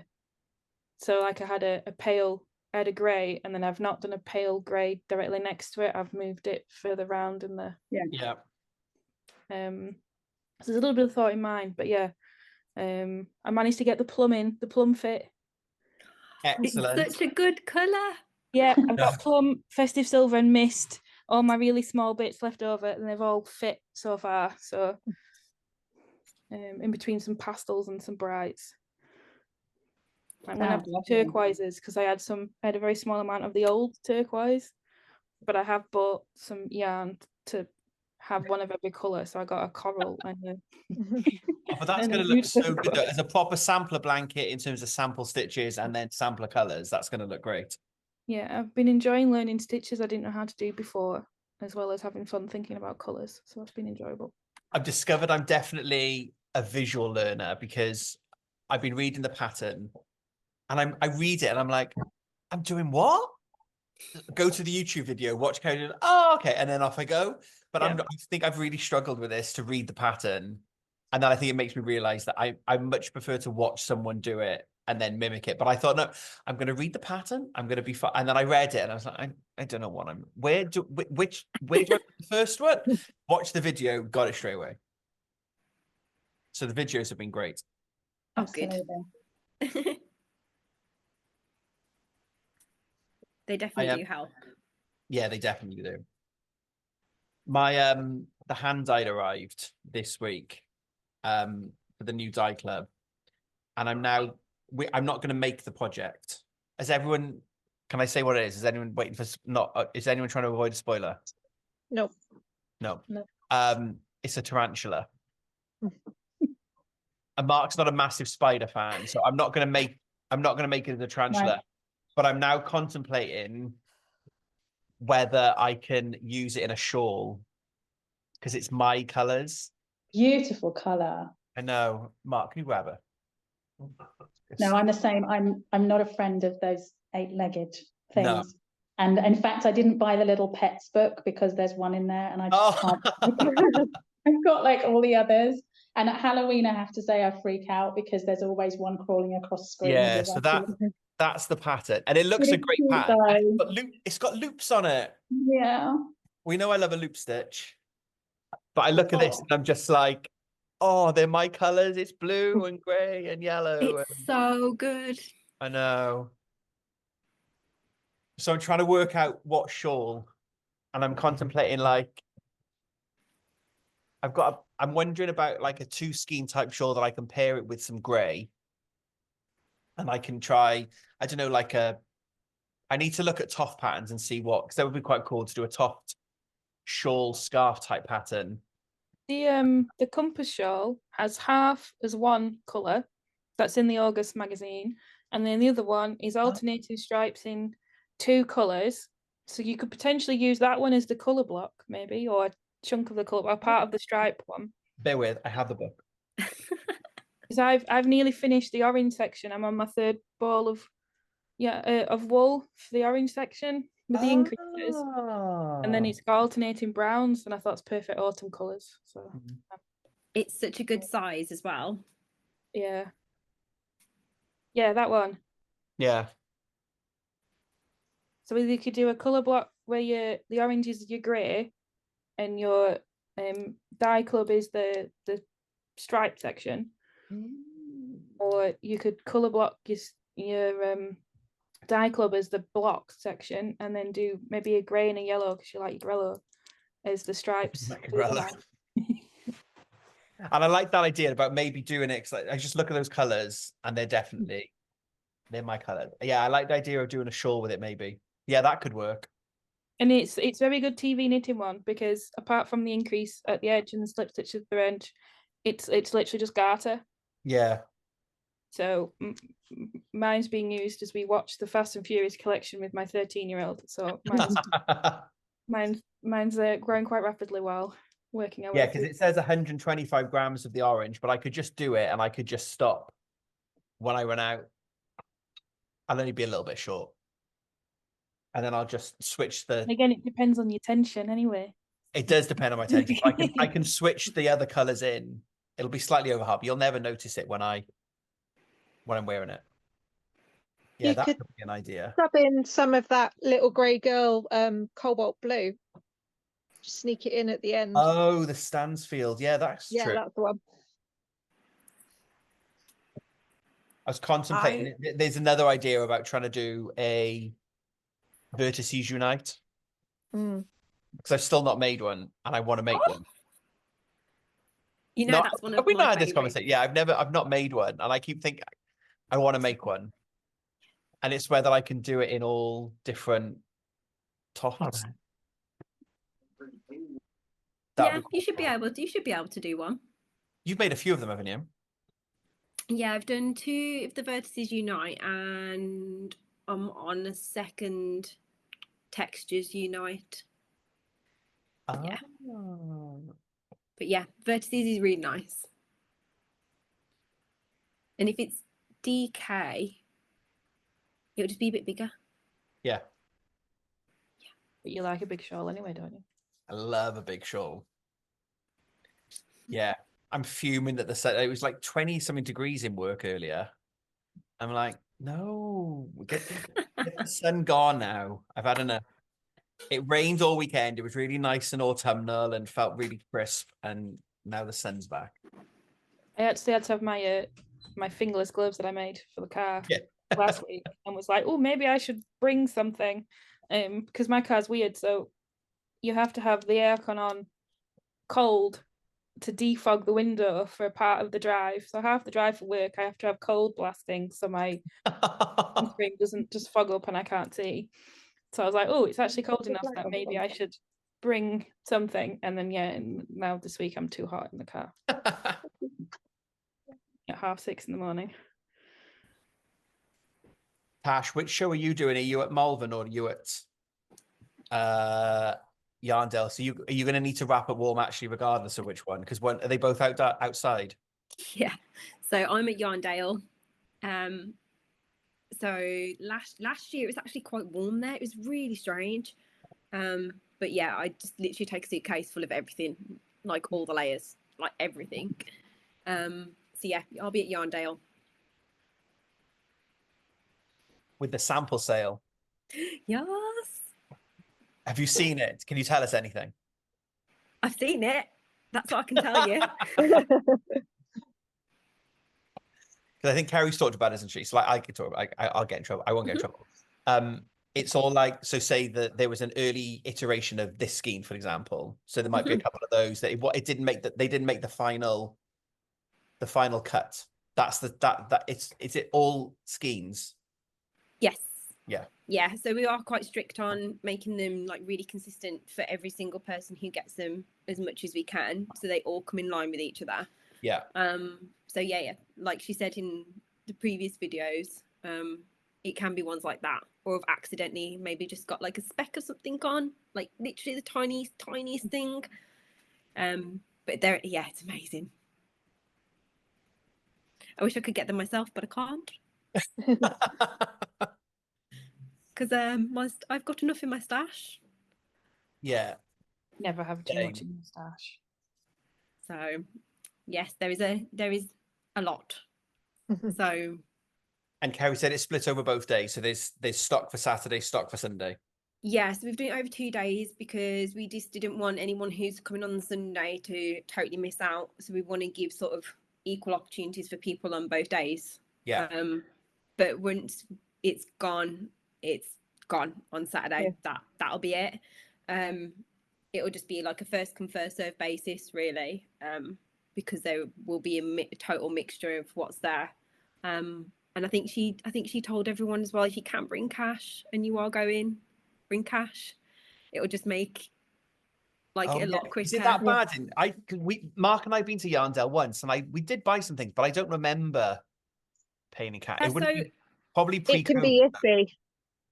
so like I had a grey, and then I've not done a pale grey directly next to it. I've moved it further round in the so there's a little bit of thought in mind, but I managed to get the plum fit. Excellent. It's such a good colour. Yeah, I've got plum, festive silver, and mist. All my really small bits left over, and they've all fit so far. So, in between some pastels and some brights. I'm gonna have turquoises because I had a very small amount of the old turquoise, but I have bought some yarn to have one of every colour. So I got a coral and but that's going to look so good though. As a proper sampler blanket in terms of sample stitches and then sampler colours. That's going to look great. Yeah, I've been enjoying learning stitches I didn't know how to do before, as well as having fun thinking about colours. So it's been enjoyable. I've discovered I'm definitely a visual learner because I've been reading the pattern and I read it and I'm like, I'm doing what? Go to the YouTube video, watch Cody. Oh, okay. And then off I go. But I think I've really struggled with this to read the pattern. And then I think it makes me realize that I much prefer to watch someone do it and then mimic it. But I thought, no, I'm going to read the pattern. I'm going to be fine. And then I read it and I was like, I don't know what I'm, where do I put the first one? Watch the video, got it straight away. So the videos have been great. Oh, good. They definitely do help. Yeah, they definitely do. My the hand dyed arrived this week for the new dye club, and I'm not going to make the project. Is everyone, can I say what it is? Is anyone waiting for is anyone trying to avoid a spoiler? No. It's a tarantula. And Mark's not a massive spider fan, so I'm not going to make it as a tarantula. Right. But I'm now contemplating whether I can use it in a shawl because it's my colors. Beautiful color. I know. Mark, can you grab her? No, I'm the same. I'm not a friend of those 8-legged things. No. And in fact, I didn't buy the little pets book because there's one in there and I just can't. I've got like all the others. And at Halloween, I have to say I freak out because there's always one crawling across the screen. Yeah, so that's the pattern. And it looks a great pattern. But it's got loops on it. Yeah. We know I love a loop stitch. But I look at this and I'm just like, oh, they're my colors. It's blue and gray and yellow. It's so good. I know. So I'm trying to work out what shawl, and I'm contemplating like, I'm wondering about like a 2-skein type shawl that I can pair it with some gray. And I can try, I don't know, I need to look at Toft patterns and see because that would be quite cool to do a Toft shawl scarf type pattern. The compass shawl has half as one colour that's in the August magazine, and then the other one is alternating stripes in 2 colours. So you could potentially use that one as the colour block, maybe, or a chunk of the colour, or part of the stripe one. Bear with, I have the book. Because I've nearly finished the orange section. I'm on my 3rd ball of wool for the orange section with the increases, and then it's got alternating browns, and I thought it's perfect autumn colours. So it's such a good size as well. Yeah, that one. Yeah. So you could do a colour block where the orange is your grey, and your dye club is the stripe section, or you could colour block your dye club as the block section, and then do maybe a grey and a yellow because you like your grello as the stripes. And I like that idea about maybe doing it because I just look at those colours and they're my colour. Yeah, I like the idea of doing a shawl with it. Maybe. Yeah, that could work. And it's very good TV knitting one because apart from the increase at the edge and the slip stitch at the edge, it's literally just garter. Yeah. So mine's being used as we watch the Fast and Furious collection with my 13-year-old. So mine's growing quite rapidly while working our way. Yeah, because it says 125 grams of the orange, but I could just do it and I could just stop when I run out. I'll only be a little bit short. And then I'll just switch Again, it depends on your tension anyway. It does depend on my tension. I can switch the other colours in. It'll be slightly over half. You'll never notice it when I'm wearing it. Yeah, that could be an idea. Rub in some of that little grey girl cobalt blue. Just sneak it in at the end. Oh, the Stansfield. Yeah, that's true. Yeah, that's the one. I was contemplating. There's another idea about trying to do a Vertices Unite. Because I've still not made one and I want to make one. You know, that's one of we not had this conversation. Yeah, I've not made one, and I keep thinking I want to make one. And it's whether I can do it in all different Tofts. Yeah, you should be able to do one. You've made a few of them, haven't you? Yeah, I've done 2 of the Vertices Unite, and I'm on a second Textures Unite. Yeah. But yeah, Vertices is really nice. And if it's DK, it'll just be a bit bigger. Yeah. But you like a big shawl anyway, don't you? I love a big shawl. Yeah. I'm fuming at the set. It was like 20-something degrees in work earlier. I'm like, no, get the sun gone now. I've had enough. It rained all weekend. It was really nice and autumnal and felt really crisp. And now the sun's back. I actually had to have my my fingerless gloves that I made for the car Yeah. last week, and was like, oh, maybe I should bring something, because my car's weird, so you have to have the aircon on cold to defog the window for a part of the drive. So half the drive for work, I have to have cold blasting so my screen doesn't just fog up and I can't see. So I was like, oh, it's actually cold enough that maybe I should bring something. And then and now this week I'm too hot in the car at 6:30 in the morning. Tash, which show are you doing? Are you at Malvern or are you at Yarndale? So are you going to need to wrap at warm actually, regardless of which one? Because are they both outside? Yeah. So I'm at Yarndale. So last year it was actually quite warm there. It was really strange. But yeah, I just literally take a suitcase full of everything, like all the layers, like everything. So yeah, I'll be at Yarndale. With the sample sale. Yes. Have you seen it? Can you tell us anything? I've seen it. That's what I can tell you. Because I think Carrie's talked about it, isn't she? So like I could talk about, I'll get in trouble. I won't get in trouble. It's all like, so say that there was an early iteration of this scheme, for example. So there might be a couple of those that it didn't make that they didn't make the final cut. That's is it all schemes? Yes. Yeah. Yeah. So we are quite strict on making them like really consistent for every single person who gets them as much as we can. So they all come in line with each other. Yeah. So yeah. Like she said in the previous videos, it can be ones like that, or have accidentally maybe just got like a speck of something on, like literally the tiniest thing. But it's amazing. I wish I could get them myself, but I can't. Because I've got enough in my stash. Yeah. Never have too much in your stash. So yes, there is a lot. So. And Carrie said it's split over both days. So there's stock for Saturday, stock for Sunday. Yeah, so we've done it over 2 days because we just didn't want anyone who's coming on the Sunday to totally miss out. So we want to give sort of equal opportunities for people on both days. Yeah. But once it's gone on Saturday. Yeah. That'll be it. It'll just be like a first come first serve basis, really, because there will be a total mixture of what's there. And I think she told everyone as well, if you can't bring cash and you are going, bring cash. It'll just make like it a lot quicker. Is it that bad? Mark and I've been to Yarndale once, and we did buy some things, but I don't remember paying in cash. It would be probably pre-COVID. It can be iffy.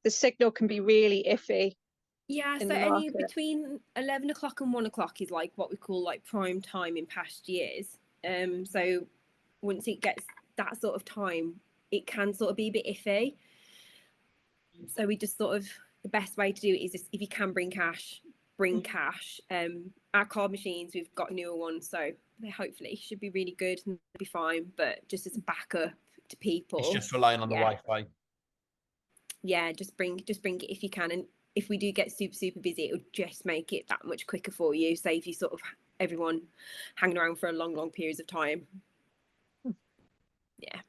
The signal can be really iffy. Yeah, so any between 11 o'clock and 1 o'clock is like what we call like prime time in past years. So once it gets that sort of time, it can sort of be a bit iffy. So we just sort of, the best way to do it is just, if you can bring cash, bring cash. Our card machines, we've got newer ones, so they hopefully should be really good and be fine, but just as a backup to people. It's just relying on the Wi-Fi. Yeah, just bring it if you can. And if we do get super busy, it will just make it that much quicker for you. Save you sort of everyone hanging around for a long periods of time. Yeah.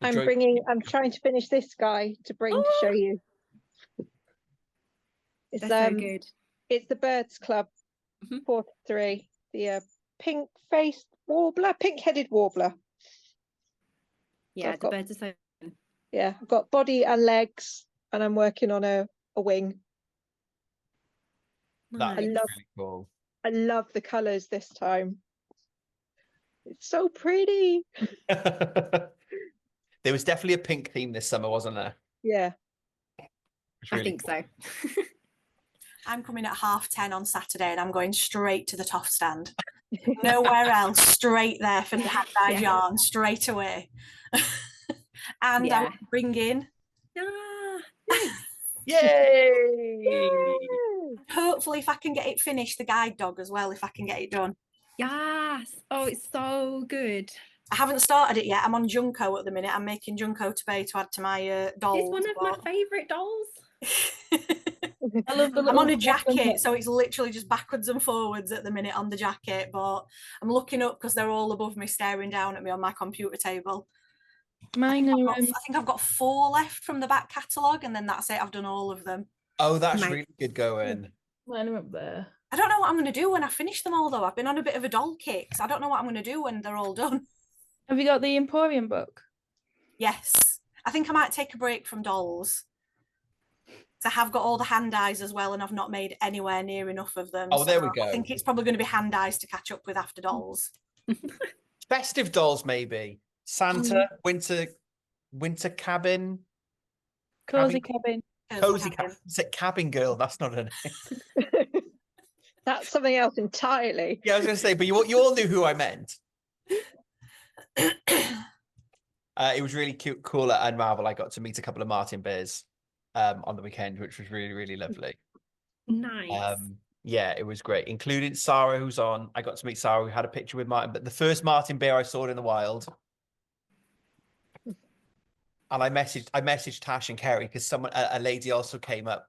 I'm trying to finish this guy to bring to show you. It's so good. It's the Birds Club 43, the pink-faced warbler, pink-headed warbler. Yeah, so the birds are so. Yeah, I've got body and legs, and I'm working on a wing. That is really cool. I love the colours this time. It's so pretty. There was definitely a pink theme this summer, wasn't there? Yeah. Really I think cool. So. I'm coming at 10:30 on Saturday, and I'm going straight to the Toft stand. Nowhere else, straight there for the hand-dyed yarn, straight away. And I will bring in. Yay! Hopefully, if I can get it finished, the guide dog as well, if I can get it done. Yes. Oh, it's so good. I haven't started it yet. I'm on Junko at the minute. I'm making Junko Today to add to my dolls. It's one of my favourite dolls. I love the I'm on a little jacket, so it's literally just backwards and forwards at the minute on the jacket, but I'm looking up because they're all above me staring down at me on my computer table. Mine are, I think I've got 4 left from the back catalogue, and then that's it. I've done all of them. Oh, that's really good going. mine are up there. I don't know what I'm going to do when I finish them all, though. I've been on a bit of a doll kick, so I don't know what I'm going to do when they're all done. Have you got the Emporium book? Yes. I think I might take a break from dolls. I have got all the hand eyes as well, and I've not made anywhere near enough of them. Oh, there we I go. think it's probably going to be hand eyes to catch up with after dolls. Festive dolls, maybe. Santa, winter cabin. Cozy cabin. Cozy cabin. Is it cabin girl? That's not her name. That's something else entirely. Yeah, I was going to say, but you all knew who I meant. It was really cute, cool at Unravel. I got to meet a couple of Martyn Bears on the weekend, which was really, really lovely. Nice. Yeah, it was great, including Sarah, who's on. I got to meet Sarah, who had a picture with Martyn, but the first Martyn Bear I saw in the wild. And I messaged Tash and Kerry because a lady also came up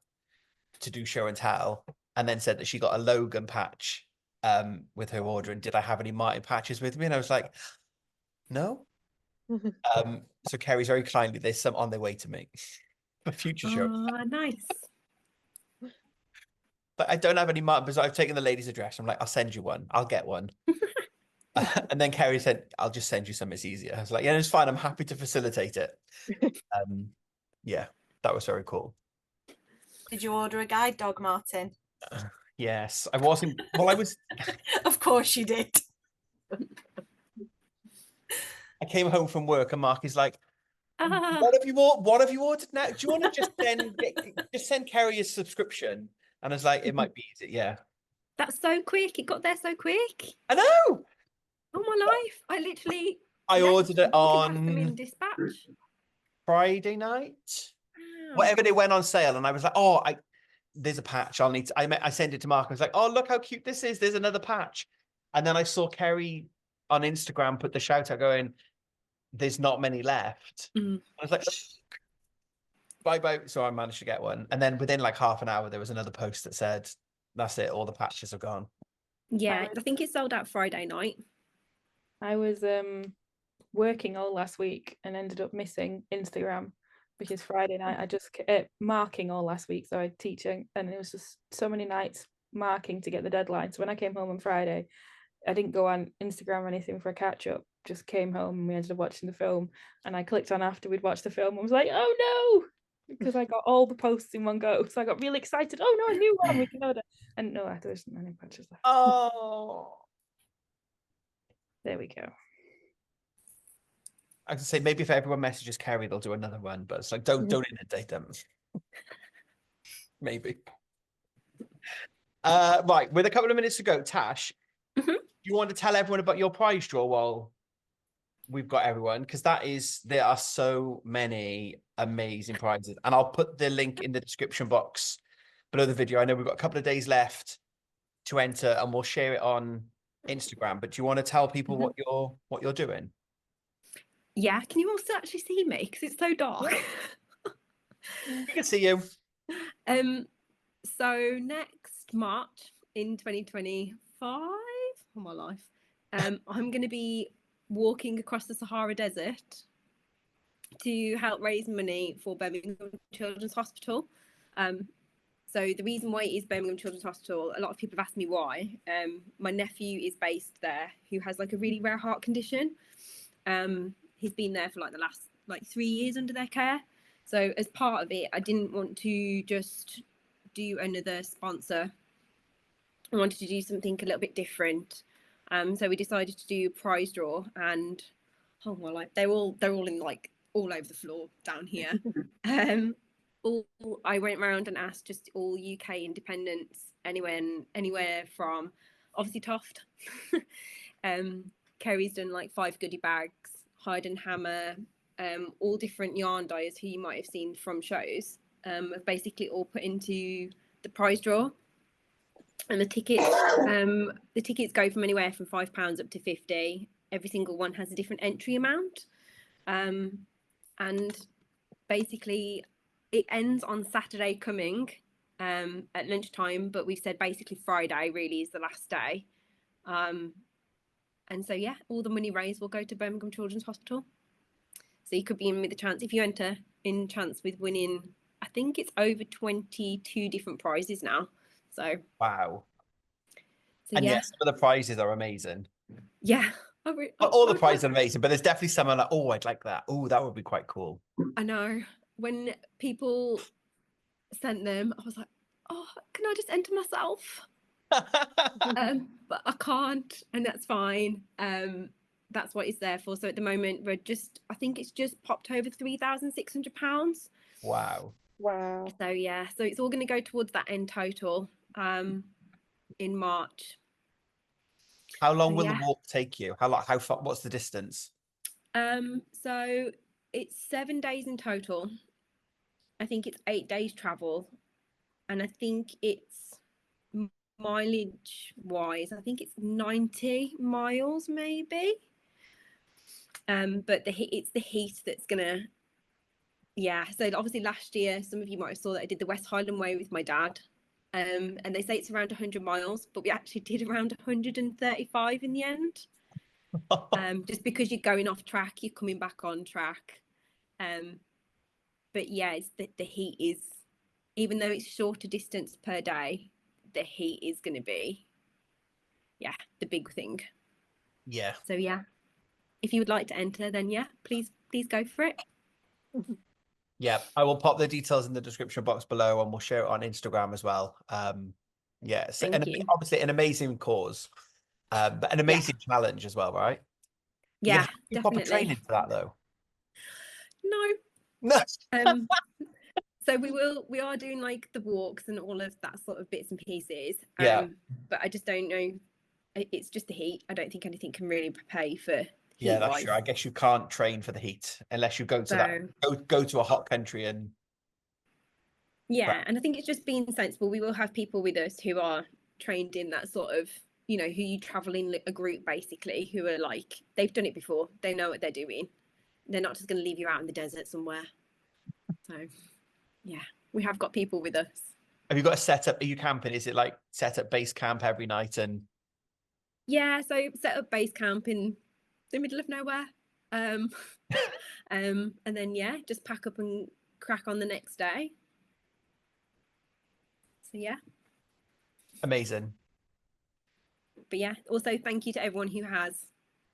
to do show and tell, and then said that she got a Logan patch with her order, and did I have any Martyn patches with me? And I was like, no. So Kerry's very kindly, there's some on their way to me for future show. Oh, nice. But I don't have any Martyn, because I've taken the lady's address. I'm like, I'll send you one. I'll get one. And then Kerry said, I'll just send you some. It's easier. I was like, yeah, it's fine. I'm happy to facilitate it. Yeah, that was very cool. Did you order a guide dog, Martyn? Yes, I wasn't. Well, I was. Of course you did. I came home from work and Mark is like, what have you ordered now? Do you want to just send Kerry a subscription? And I was like, it might be easy. Yeah. That's so quick. It got there so quick. I know. Oh my life. I ordered it on dispatch Friday night. Wow. Whatever, they went on sale, and I was like, oh, there's a patch. I sent it to Mark. I was like, oh, look how cute this is. There's another patch. And then I saw Kerry on Instagram put the shout out going, there's not many left. I was like, bye. So I managed to get one. And then within like half an hour, there was another post that said, that's it. All the patches are gone. Yeah, I think it sold out Friday night. I was working all last week and ended up missing Instagram because Friday night I just marking all last week. So I teaching, and it was just so many nights marking to get the deadline. So when I came home on Friday, I didn't go on Instagram or anything for a catch up. Just came home and we ended up watching the film. And I clicked on after we'd watched the film and was like, oh no, because I got all the posts in one go. So I got really excited. Oh no, a new one we can order. And no, there wasn't any patches left. Oh. There we go. I could say maybe if everyone messages Kerry, they'll do another one, but it's like don't inundate them. Maybe. Right, with a couple of minutes to go, Tash, do you want to tell everyone about your prize draw while we've got everyone? Because there are so many amazing prizes, and I'll put the link in the description box below the video. I know we've got a couple of days left to enter, and we'll share it on Instagram. But do you want to tell people what you're doing? Yeah, can you also actually see me because it's so dark? We can see you. So next March in 2025, oh my life, I'm going to be walking across the Sahara Desert to help raise money for Birmingham Children's Hospital. So the reason why it is Birmingham Children's Hospital, a lot of people have asked me why. My nephew is based there, who has like a really rare heart condition. He's been there for like the last 3 years under their care. So as part of it, I didn't want to just do another sponsor. I wanted to do something a little bit different. So we decided to do a prize draw, and oh my life, they're all in like all over the floor down here. I went around and asked just all UK independents, anywhere from obviously Toft. Kerry's done like 5 goodie bags, Hyde and Hammer, all different yarn dyers who you might have seen from shows, have basically all put into the prize draw. And the tickets go from anywhere from £5 up to 50. every single one has a different entry amount. And basically it ends on Saturday coming at lunchtime, but we've said basically Friday really is the last day. And so yeah, all the money raised will go to Birmingham Children's Hospital. So you could be in with a chance, if you enter, in chance with winning, I think it's over 22 different prizes now. So wow. So And yeah, yes, some of the prizes are amazing. yeah. Not all the prizes are amazing, but there's definitely some are like, oh, I'd like that. Oh, that would be quite cool. I know. When people sent them, I was like, oh, can I just enter myself? But I can't, and that's fine. That's what it's there for. So at the moment, I think it's just popped over £3,600. Wow. Wow. So yeah, so it's all going to go towards that end total in March. How long So, will yeah. the walk take you? How far? What's the distance? So it's 7 days in total. I think it's 8 days travel, and I think it's mileage wise, I think it's 90 miles maybe. But it's the heat that's gonna, yeah. So obviously last year, some of you might have saw that I did the West Highland Way with my dad. And they say it's around 100 miles, but we actually did around 135 in the end. Just because you're going off track, you're coming back on track. But yeah, it's the heat is, even though it's shorter distance per day, the heat is going to be, yeah, the big thing. Yeah. So yeah, if you would like to enter, then yeah, please go for it. Yeah, I will pop the details in the description box below, and we'll share it on Instagram as well. Yeah, so, Thank you. obviously an amazing cause, but an amazing challenge as well, right? Yeah, have to do proper definitely. training for that though. No. So we are doing like the walks and all of that sort of bits and pieces. Yeah. But I just don't know. It's just the heat. I don't think anything can really prepare you for heat. Yeah, that's true. I guess you can't train for the heat unless you go to go to a hot country and. Yeah, and I think it's just being sensible. We will have people with us who are trained in that sort of, who you travel in a group basically, who are like, they've done it before. They know what they're doing. They're not just going to leave you out in the desert somewhere. So, yeah, we have got people with us. Have you got a setup? Are you camping? Is it like set up base camp every night and? Yeah, so set up base camp in the middle of nowhere. And then yeah, just pack up and crack on the next day. So yeah. Amazing. But yeah, also thank you to everyone who has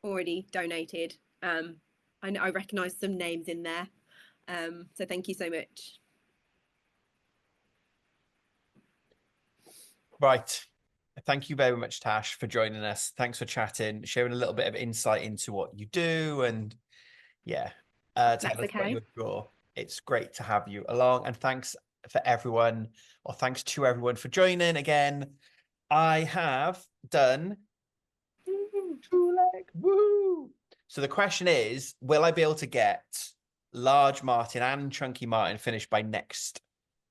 already donated. I know I recognise some names in there. So thank you so much. Right. Thank you very much, Tash, for joining us. Thanks for chatting, sharing a little bit of insight into what you do, and yeah, That's tell us okay. what you draw. It's great to have you along, and thanks to everyone for joining again. I have done two leg. Woo! So the question is, will I be able to get large Martyn and chunky Martyn finished by next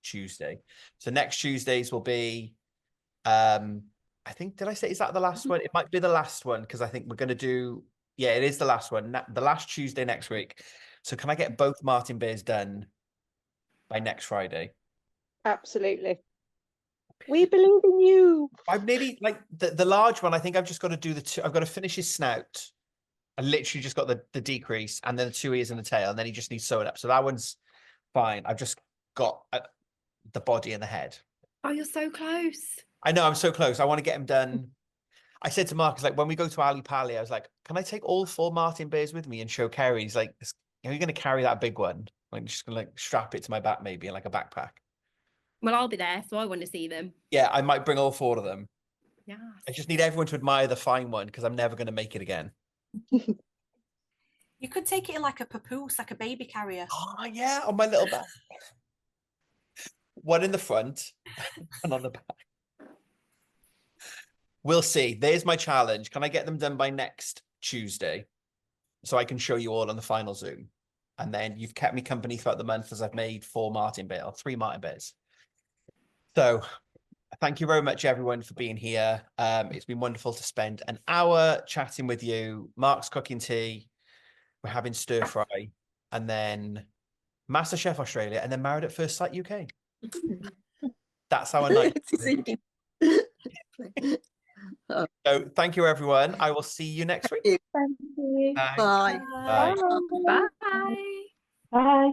Tuesday? So next Tuesdays will be, I think, did I say, is that the last one? It might be the last one, because I think we're going to do, yeah, it is the last one, the last Tuesday next week. So can I get both Martyn Bears done by next Friday? Absolutely. We believe in you. I've nearly, like, the large one, I think I've just got to do I've got to finish his snout. I literally just got the decrease and then the 2 ears and the tail, and then he just needs sewing up. So that one's fine. I've just got the body and the head. Oh, you're so close. I know, I'm so close. I want to get him done. I said to Marcus, like, when we go to Ali Pali, I was like, can I take all 4 Martyn Bears with me and show Kerry? He's like, are you going to carry that big one? I'm just going to like strap it to my back maybe in like a backpack. Well, I'll be there, so I want to see them. Yeah, I might bring all 4 of them. Yeah. I just need everyone to admire the fine one, because I'm never going to make it again. You could take it in like a papoose, like a baby carrier. Oh, yeah, on my little back. One in the front and on the back. We'll see. There's my challenge. Can I get them done by next Tuesday so I can show you all on the final Zoom? And then you've kept me company throughout the month as I've made 4 Martyn Bears, 3 Martyn Bears. So thank you very much, everyone, for being here. It's been wonderful to spend an hour chatting with you. Mark's cooking tea. We're having stir fry, and then MasterChef Australia, and then Married at First Sight UK. That's our night. So thank you, everyone. I will see you next week. Thank you. Thanks. Bye. Bye. Bye. Bye.